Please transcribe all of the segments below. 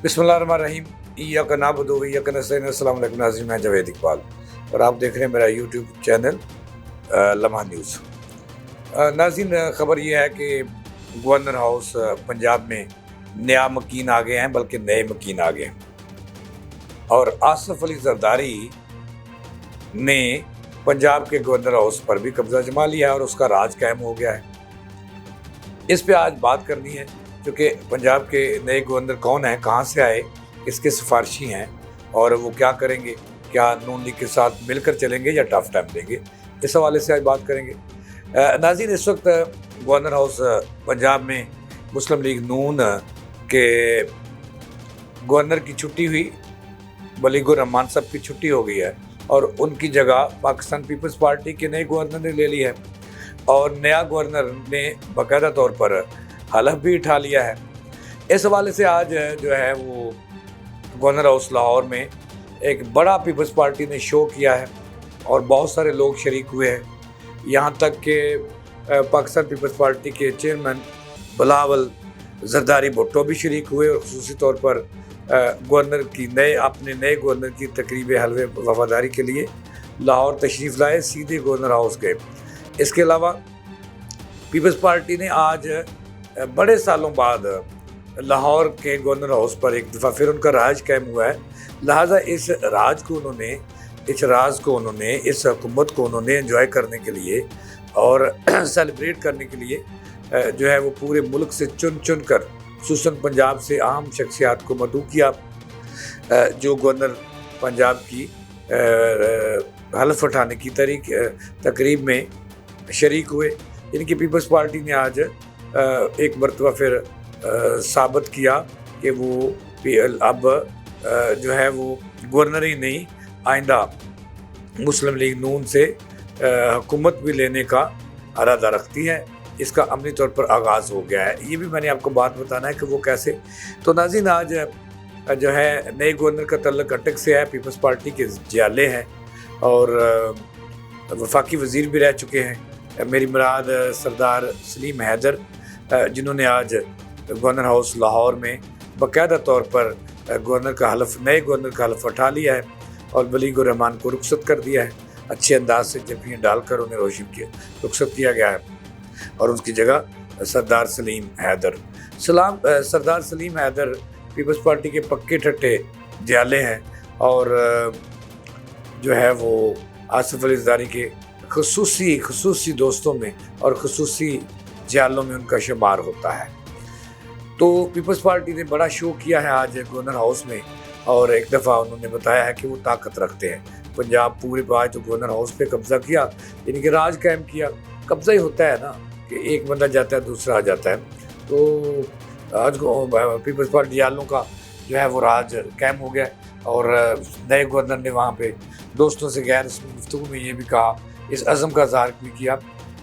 बिस्मिल्लाहिर्रहमानिर्रहीम। इय्याक नअबुदु व इय्याक नस्तईन। अस्सलाम वालेकुम नाज़रीन, मैं जावेद इकबाल और आप देख रहे हैं मेरा यूट्यूब चैनल लम्हा न्यूज़। नाज़रीन, ख़बर ये है कि गवर्नर हाउस पंजाब में नया मकीन आ गए हैं, बल्कि नए मकीन आ गए हैं और आसिफ अली जरदारी ने पंजाब के गवर्नर हाउस पर भी कब्जा जमा लिया है और उसका राज कायम हो गया है। इस पे आज बात करनी है, क्योंकि पंजाब के नए गवर्नर कौन हैं, कहाँ से आए, किसके सिफारशी हैं और वो क्या करेंगे, क्या नून लीग के साथ मिलकर चलेंगे या टफ टाइम देंगे, इस हवाले से आज बात करेंगे। नाज़रीन, इस वक्त गवर्नर हाउस पंजाब में मुस्लिम लीग नून के गवर्नर की छुट्टी हुई, वलीगुर रहमान साहब की छुट्टी हो गई है और उनकी जगह पाकिस्तान पीपल्स पार्टी के नए गवर्नर ने ले ली है और नया गवर्नर ने बाकायदा तौर पर हलफ भी उठा लिया है। इस हवाले से आज जो है वो गवर्नर हाउस लाहौर में एक बड़ा पीपल्स पार्टी ने शो किया है और बहुत सारे लोग शरीक हुए हैं। यहाँ तक कि पाकिस्तान पीपल्स पार्टी के चेयरमैन बिलावल जरदारी भुट्टो भी शरीक हुए और ख़ुसूसी तौर पर गवर्नर की अपने नए गवर्नर की तकरीब हलवे वफादारी के लिए लाहौर तशरीफ़ लाए, सीधे गवर्नर हाउस गए। इसके अलावा पीपल्स पार्टी ने आज बड़े सालों बाद लाहौर के गवर्नर हाउस पर एक दफ़ा फिर उनका राज कायम हुआ है। लिहाजा इस राज को उन्होंने इस हुकूमत को उन्होंने एंजॉय करने के लिए और सेलिब्रेट करने के लिए जो है वो पूरे मुल्क से चुन कर खुसूसन पंजाब से अहम शख्सियात को मदऊ किया, जो गवर्नर पंजाब की हलफ उठाने की तकरीब में शरीक हुए। इनकी पीपल्स पार्टी ने आज एक मरतबा फिर साबित किया कि वो अब जो है वो गवर्नर ही नहीं, आइंदा मुस्लिम लीग नून से हुकूमत भी लेने का इरादा रखती है। इसका अमली तौर पर आगाज़ हो गया है। ये भी मैंने आपको बात बताना है कि वो कैसे। तो नाज़रीन, आज जो है नए गवर्नर का तल्लुक अटक से है, पीपल्स पार्टी के जियाले हैं और वफाकी वज़ीर भी रह चुके हैं। मेरी मुराद सरदार सलीम हैदर, जिन्होंने आज गवर्नर हाउस लाहौर में बाकायदा तौर पर नए गवर्नर का हलफ उठा लिया है और वलीगुर रहमान को रुखसत कर दिया है। अच्छे अंदाज से जफ़ियाँ डालकर उन्हें रुखसत किया गया है और उसकी जगह सरदार सलीम हैदर पीपल्स पार्टी के पक्के ठट्टे जियाले हैं और जो है वो आसिफ अली जरदारी के खसूसी दोस्तों में और खसूसी जियालों में उनका शुमार होता है। तो पीपल्स पार्टी ने बड़ा शो किया है आज गवर्नर हाउस में और एक दफ़ा उन्होंने बताया है कि वो ताकत रखते हैं। पंजाब पूरे पर आज तो गवर्नर हाउस पे कब्ज़ा किया, यानी कि राज कायम किया। कब्ज़ा ही होता है ना कि एक बंदा जाता है दूसरा आ जाता है। तो आज पीपल्स पार्टी वालों का जो है वो राज कायम हो गया और नए गवर्नर ने वहाँ पे दोस्तों से गैर रस्मी गुफ्तगू में ये भी कहा, इस अज़म का इज़हार भी किया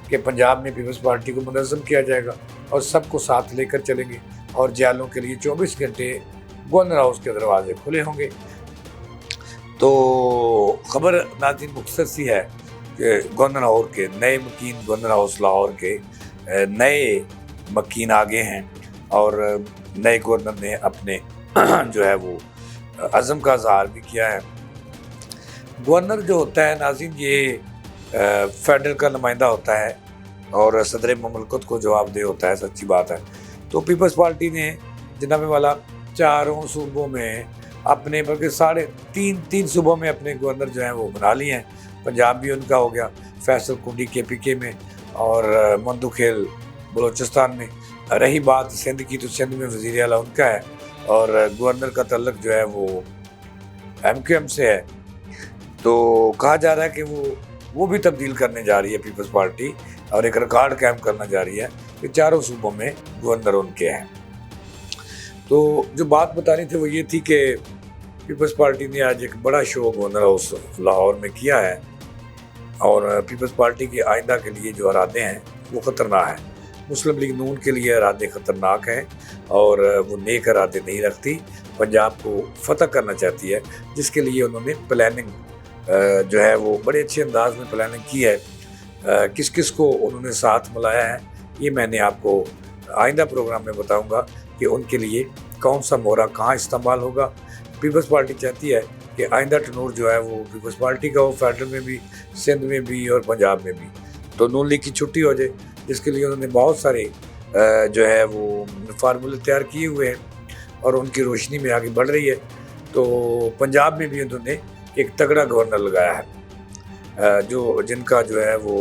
कि पंजाब में पीपल्स पार्टी को मुनज़्ज़म किया जाएगा और सबको साथ लेकर चलेंगे और जियालों के लिए 24 घंटे गवर्नर हाउस के दरवाजे खुले होंगे। तो ख़बर नाज़रीन मुख्तसर सी है कि गवर्नर हाउस लाहौर के नए मकीन आ गए हैं और नए गवर्नर ने अपने जो है वो अज़म का इज़हार भी किया है। गवर्नर जो होता है नाज़रीन, ये फेडरल का नुमाइंदा होता है और सदर ममलकत को जवाबदेह होता है, सच्ची बात है। तो पीपल्स पार्टी ने जनाब वाला चारों सूबों में अपने, बल्कि तीन सूबों में अपने गवर्नर जो हैं वो बना लिए हैं। पंजाब भी उनका हो गया, फैसल कुंडी KPK में और मंदुखेल बलोचिस्तान में। रही बात सिंध की, तो सिंध में वज़ीर आला उनका है और गवर्नर का तल्लुक जो है वो MQM से है। तो कहा जा रहा है कि वो भी तब्दील करने जा रही है पीपल्स पार्टी और एक रिकॉर्ड कायम करना जा रही है कि चारों सूबों में गवर्नर उनके हैं। तो जो बात बतानी थी वो ये थी कि पीपल्स पार्टी ने आज एक बड़ा शो गवर्नर हाउस लाहौर में किया है और पीपल्स पार्टी के आइंदा के लिए जो इरादे हैं वो ख़तरनाक हैं। मुस्लिम लीग नून के लिए इरादे ख़तरनाक हैं और वो नेक इरादे नहीं रखती, पंजाब को फतह करना चाहती है, जिसके लिए उन्होंने प्लानिंग जो है वो बड़े अच्छे अंदाज में प्लानिंग की है। किस किस को उन्होंने साथ मिलाया है ये मैंने आपको आइंदा प्रोग्राम में बताऊंगा कि उनके लिए कौन सा मोहरा कहाँ इस्तेमाल होगा। पीपल्स पार्टी चाहती है कि आइंदा टनूर जो है वो पीपल्स पार्टी का हो, फेडरल में भी, सिंध में भी और पंजाब में भी। तो नून लीग की छुट्टी हो जाए, जिसके लिए उन्होंने बहुत सारे जो है वो फार्मूले तैयार किए हुए हैं और उनकी रोशनी में आगे बढ़ रही है। तो पंजाब में भी उन्होंने एक तगड़ा गवर्नर लगाया है, जिनका जो है वो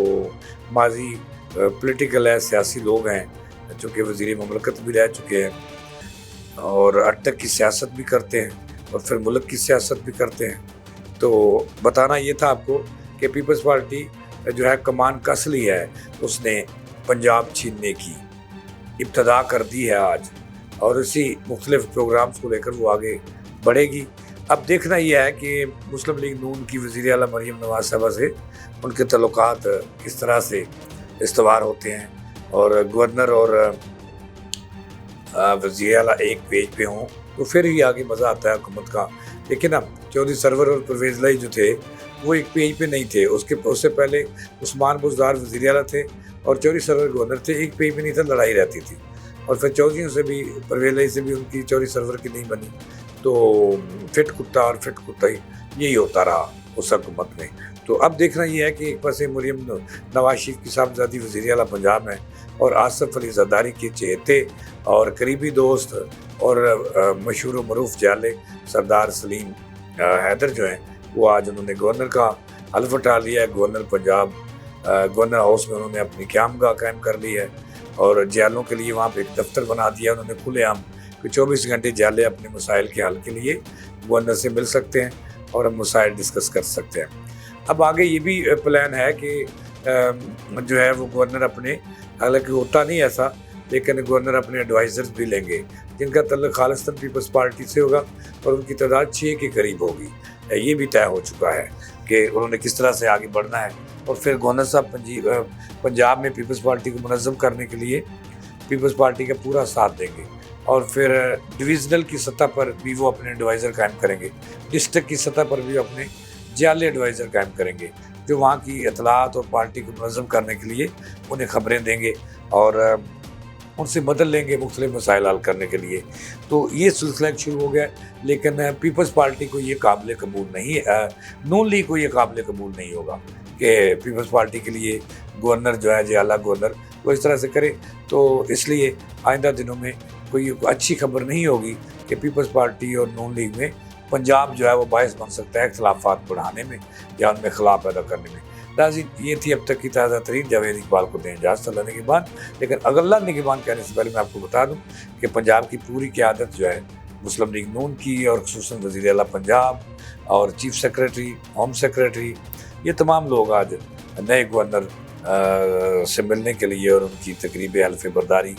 माजी पॉलिटिकल है, सियासी लोग हैं, जो कि वज़ीर ममलकत भी रह चुके हैं और अटक की सियासत भी करते हैं और फिर मुल्क की सियासत भी करते हैं। तो बताना ये था आपको कि पीपल्स पार्टी जो है कमान कस ली है, उसने पंजाब छीनने की इब्तदा कर दी है आज, और इसी मुख्तलिफ प्रोग्राम्स को लेकर वो आगे बढ़ेगी। अब देखना यह है कि मुस्लिम लीग नून की वज़ीर आला मरीम नवाज़ साहबा से उनके तल्लुकात किस तरह से इस्तवार होते हैं और गवर्नर और वज़ीर आला एक पेज पे हों, तो फिर ही आगे मज़ा आता है हुकूमत का। लेकिन अब चौधरी सरवर और परवेज़ लाई जो थे वो एक पेज पे नहीं थे, उससे पहले उस्मान बुज़दार वज़ीर आला थे और चौधरी सरवर गवर्नर थे, एक पेज पे नहीं था, लड़ाई रहती थी। और फिर चौधरीयों से भी, परवेज़ लाई से भी उनकी चौधरी सरवर की नहीं बनी। तो फिट कुत्ता और फिट कुत्ता ही यही होता रहा उस हुकूमत में। तो अब देखना ये है कि एक पास मरीम नवाज शरीफ की साहबजादी वज़ीर आला पंजाब है और आसिफ अली ज़रदारी के चहेते और करीबी दोस्त और मशहूर व मरूफ जाले सरदार सलीम हैदर जो हैं, वो आज उन्होंने गवर्नर का हल्फ उठा लिया है। गवर्नर पंजाब गवर्नर हाउस में उन्होंने अपनी क़यामगाह कायम कर ली है और जालों के लिए वहाँ पे एक दफ्तर बना दिया उन्होंने खुलेआम कि 24 घंटे जाले अपने मसाइल के हल के लिए गवर्नर से मिल सकते हैं और हम मसाइल डिस्कस कर सकते हैं। अब आगे ये भी प्लान है कि जो है वो गवर्नर अपने, हालांकि होता नहीं ऐसा, लेकिन गवर्नर अपने एडवाइज़र्स भी लेंगे जिनका तल्लुक खालिस्तान पीपल्स पार्टी से होगा और उनकी तादाद 6 के करीब होगी। ये भी तय हो चुका है कि उन्होंने किस तरह से आगे बढ़ना है। और फिर गवर्नर साहब पंजाब में पीपल्स पार्टी को मुनज़्ज़म करने के लिए पीपल्स पार्टी का पूरा साथ देंगे और फिर डिविजनल की सतह पर भी वो अपने एडवाइज़र कायम करेंगे, डिस्ट्रिक्ट की सतह पर भी अपने जाले एडवाइज़र कायम करेंगे जो वहाँ की इतलात और पार्टी को मुनज़्ज़म करने के लिए उन्हें ख़बरें देंगे और उनसे मदद लेंगे मुख्तलिफ मसाइल हल करने के लिए। तो ये सिलसिला शुरू हो गया, लेकिन पीपल्स पार्टी को ये काबिल कबूल नहीं है, नून लीग को ये काबिल कबूल नहीं होगा कि पीपल्स पार्टी के लिए गवर्नर जो है आला गवर्नर वो इस तरह से करे। तो इसलिए आइंदा दिनों में कोई अच्छी खबर नहीं होगी कि पीपल्स पार्टी और नून लीग में पंजाब जो है वो बायस बन सकता है इख्तलाफात बढ़ाने में या उनमें खिलाफ पैदा करने में। नाज़रीन, ये थी अब तक की ताज़ा तरीन। जावेद इकबाल को दें इजाज़त अल्लाह निगहबान। लेकिन अल्लाह निगहबान कहने से पहले मैं आपको बता दूं कि पंजाब की पूरी क़यादत जो है मुस्लिम लीग नून की और खुसूसन वज़ीर आला पंजाब और चीफ सेक्रेटरी, होम सेक्रेटरी, ये तमाम लोग आज नए गवर्नर से मिलने के लिए और उनकी तकरीब हल्फ़ बरदारी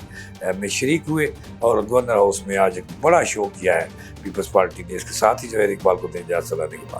में शरीक हुए और गवर्नर हाउस में आज एक बड़ा शो किया है पीपल्स पार्टी ने। इसके साथ ही जावेद इकबाल को दें इजाज़त अल्लाह निगहबान।